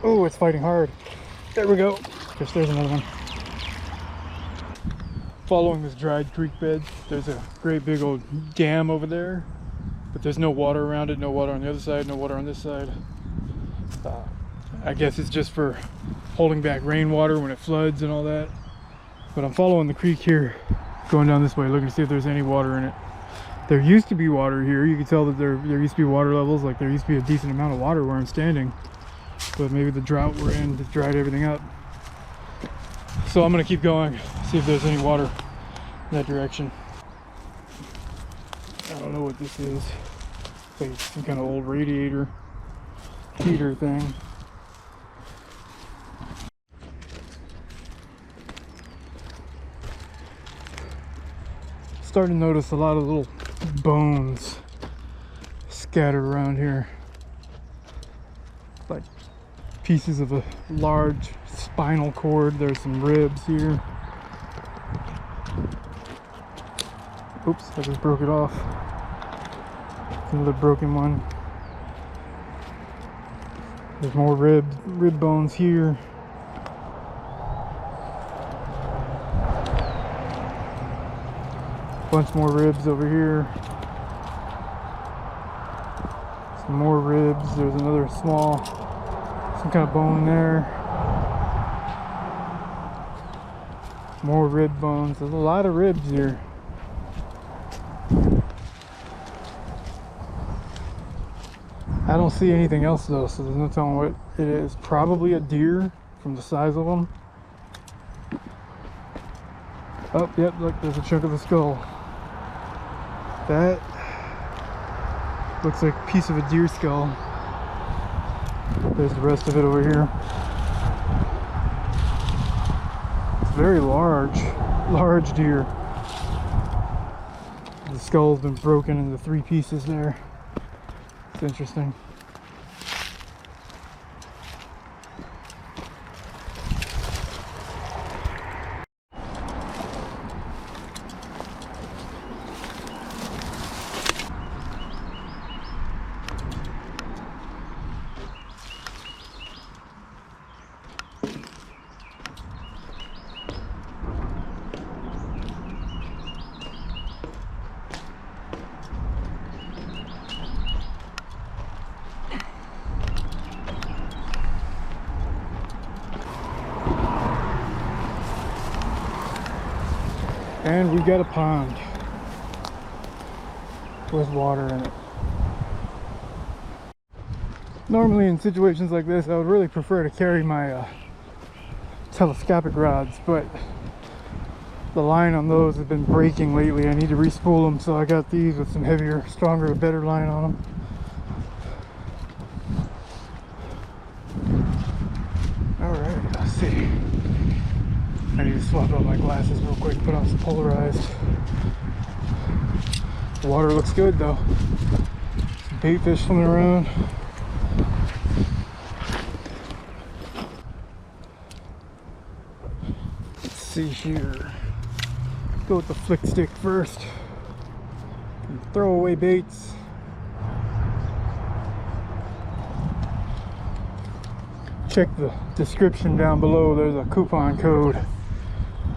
Oh, it's fighting hard. There we go. Guess there's another one. Following this dried creek bed, there's a great big old dam over there, but there's no water around it, no water on the other side, no water on this side. I guess it's just for holding back rainwater when it floods and all that. But I'm following the creek here, going down this way, looking to see if there's any water in it. There used to be water here. You can tell that there used to be water levels, like there used to be a decent amount of water where I'm standing. But maybe the drought we're in has dried everything up. So I'm gonna keep going, see if there's any water in that direction. I don't know what this is. It's like some kind of old radiator heater thing. Starting to notice a lot of little bones scattered around here, like pieces of a large spinal cord. There's some ribs here. Oops, I just broke it off. Another broken one. There's more rib bones here. Bunch more ribs over here. Some more ribs. There's another small, some kind of bone there. More rib bones. There's a lot of ribs here. I don't see anything else though, so there's no telling what it is. Probably a deer from the size of them. Oh, yep, look, there's a chunk of the skull. That looks like a piece of a deer skull. There's the rest of it over here. It's very large deer. The skull's been broken into 3 pieces there. It's interesting. And we got a pond with water in it. Normally in situations like this, I would really prefer to carry my telescopic rods, but the line on those has been breaking lately. I need to re-spool them, so I got these with some heavier, stronger, better line on them. Alright, let's see. I need to swap out my glasses real quick, put on some polarized. The water looks good though. Some bait fish swimming around. Let's see here. Go with the flick stick first. And throw away baits. Check the description down below. There's a coupon code.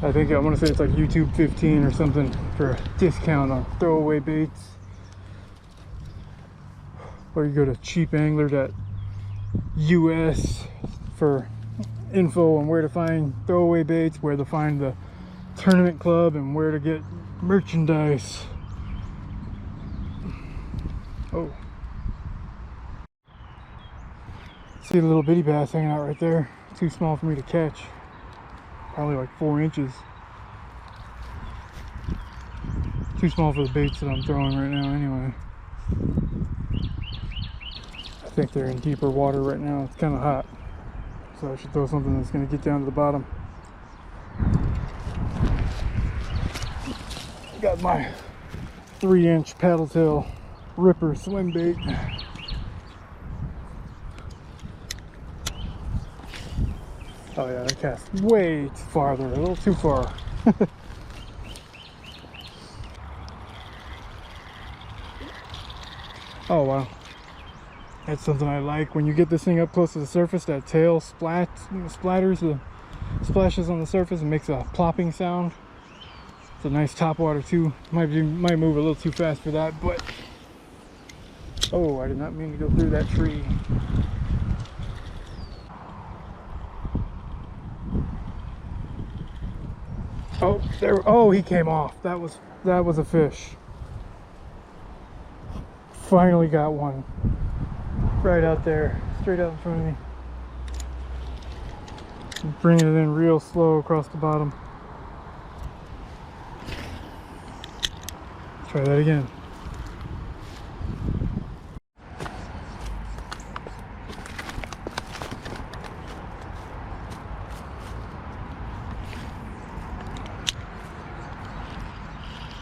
I think I want to say it's like YouTube 15 or something for a discount on throwaway baits. Or you go to CheapAngler.us for info on where to find throwaway baits, where to find the tournament club, and where to get merchandise. Oh. See the little bitty bass hanging out right there. Too small for me to catch. Probably like 4 inches. Too small for the baits that I'm throwing right now anyway. I think they're in deeper water right now. It's kind of hot. So I should throw something that's going to get down to the bottom. Got my 3-inch paddle tail ripper swim bait. Oh yeah, that cast way farther, a little too far. Oh wow. That's something I like. When you get this thing up close to the surface, that tail splatters the splashes on the surface and makes a plopping sound. It's a nice top water too. Might move a little too fast for that, but oh, I did not mean to go through that tree. Oh, there. Oh, he came off. That was a fish. Finally got one. Right out there, straight out in front of me. Bringing it in real slow across the bottom. Let's try that again.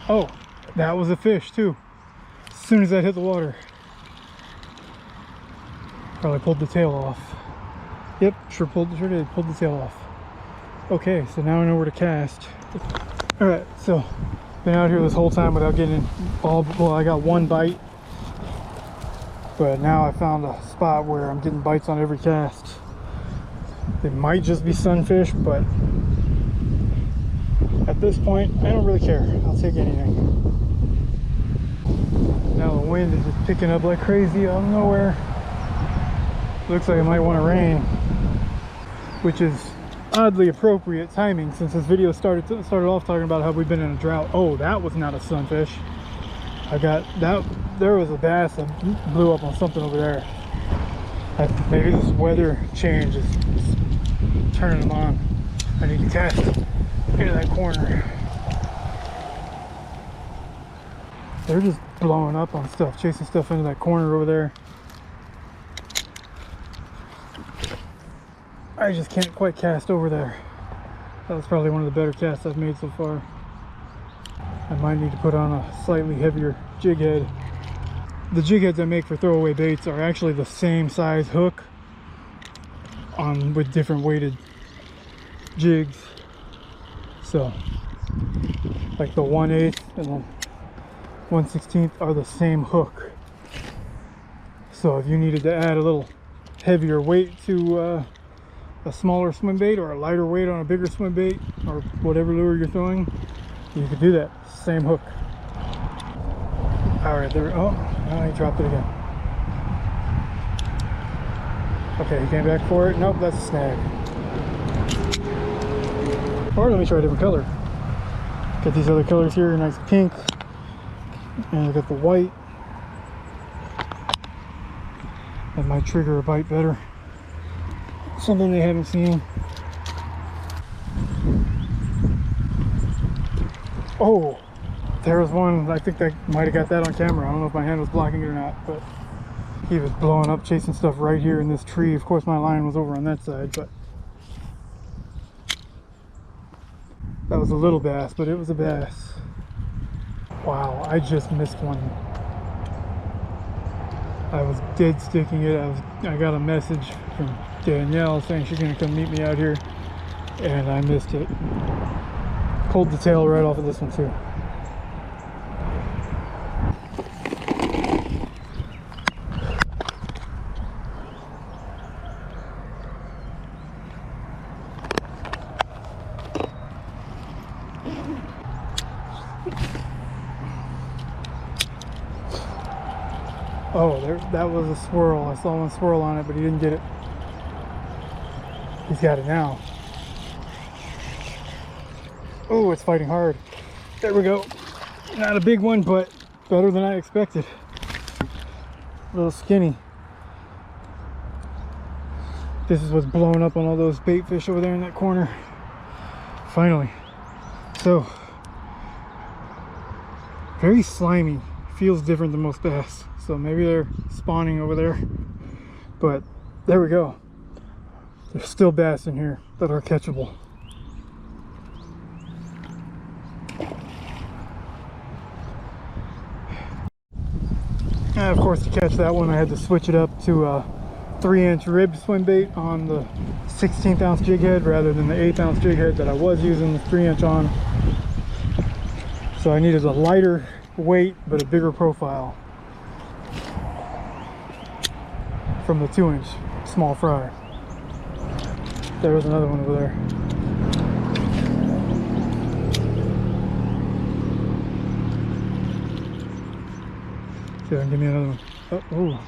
Oh, that was a fish too. As soon as that hit the water. Probably pulled the tail off. Yep, sure did. Pulled the tail off. Okay, so now I know where to cast. Alright, so been out here this whole time without getting all, well, I got one bite. But now I found a spot where I'm getting bites on every cast. They might just be sunfish, but at this point, I don't really care. I'll take anything. Now the wind is just picking up like crazy out of nowhere. Looks like it might want to rain, which is oddly appropriate timing since this video started off talking about how we've been in a drought. Oh, that was not a sunfish. I got that. There was a bass that blew up on something over there. Maybe this weather change is turning them on. I need to cast into that corner. They're just blowing up on stuff, chasing stuff into that corner over there. I just can't quite cast over there. That was probably one of the better casts I've made so far. I might need to put on a slightly heavier jig head. The jig heads I make for throwaway baits are actually the same size hook with different weighted jigs. So like the 1/8 and the 1/16 are the same hook. So if you needed to add a little heavier weight to a smaller swim bait or a lighter weight on a bigger swim bait or whatever lure you're throwing, you could do that. Same hook. All right, there. Oh, he dropped it again. Okay, he came back for it. Nope, that's a snag. Or let me try a different color. Got these other colors here, nice pink, and I got the white. That might trigger a bite better. Something they haven't seen. Oh, there was one. I think I might have got that on camera. I don't know if my hand was blocking it or not, but he was blowing up, chasing stuff right here in this tree. Of course, my line was over on that side, but that was a little bass, but it was a bass. Wow, I just missed one. I was dead sticking it. I got a message from Danielle saying she's gonna come meet me out here, and I missed it. Pulled the tail right off of this one too. Oh, that was a swirl. I saw one swirl on it, but he didn't get it. He's got it now. Oh, it's fighting hard. There we go. Not a big one, but better than I expected. A little skinny. This is what's blowing up on all those bait fish over there in that corner. Finally. So, very slimy. Feels different than most bass. So maybe they're spawning over there. But there we go. There's still bass in here that are catchable. And of course, to catch that one, I had to switch it up to a 3-inch rib swim bait on the 16th ounce jig head rather than the 8th ounce jig head that I was using the 3-inch on. So I needed a lighter weight but a bigger profile. from the 2-inch small fry. There was another one over there. See if I can give me another one. Oh,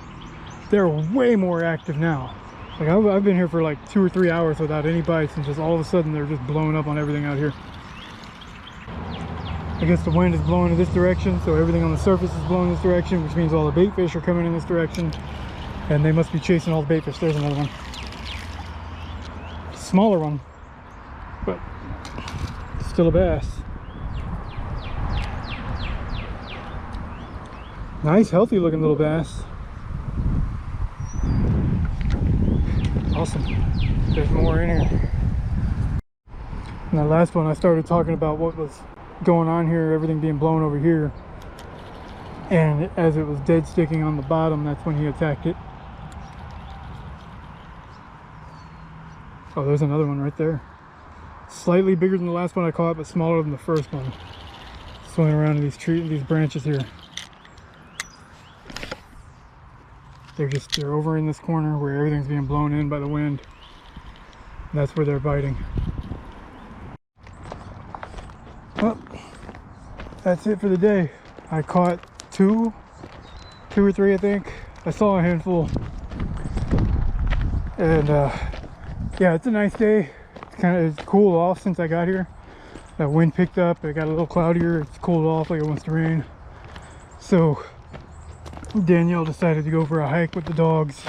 they're way more active now. Like I've been here for like 2 or 3 hours without any bites, and just all of a sudden they're just blowing up on everything out here. I guess the wind is blowing in this direction, so everything on the surface is blowing this direction, which means all the bait fish are coming in this direction, and they must be chasing all the bait fish. There's another one. Smaller one, but still a bass. Nice, healthy looking little bass. Awesome. There's more in here. And that last one, I started talking about what was going on here, everything being blown over here, and as it was dead sticking on the bottom, that's when he attacked it. Oh, there's another one right there. Slightly bigger than the last one I caught, but smaller than the first one. Swimming around in these branches here. They're over in this corner where everything's being blown in by the wind. And that's where they're biting. Well, that's it for the day. I caught two or three, I think. I saw a handful. And yeah, it's a nice day. It's cooled off since I got here. That wind picked up, it got a little cloudier, it's cooled off like it wants to rain. So Danielle decided to go for a hike with the dogs.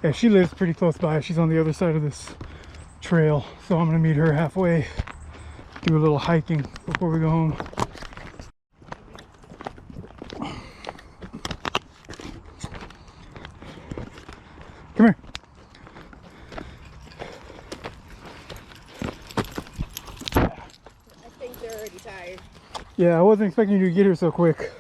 Yeah, she lives pretty close by. She's on the other side of this trail, so I'm gonna meet her halfway, do a little hiking before we go home. Come here. I think they're already tired. Yeah, I wasn't expecting you to get here so quick.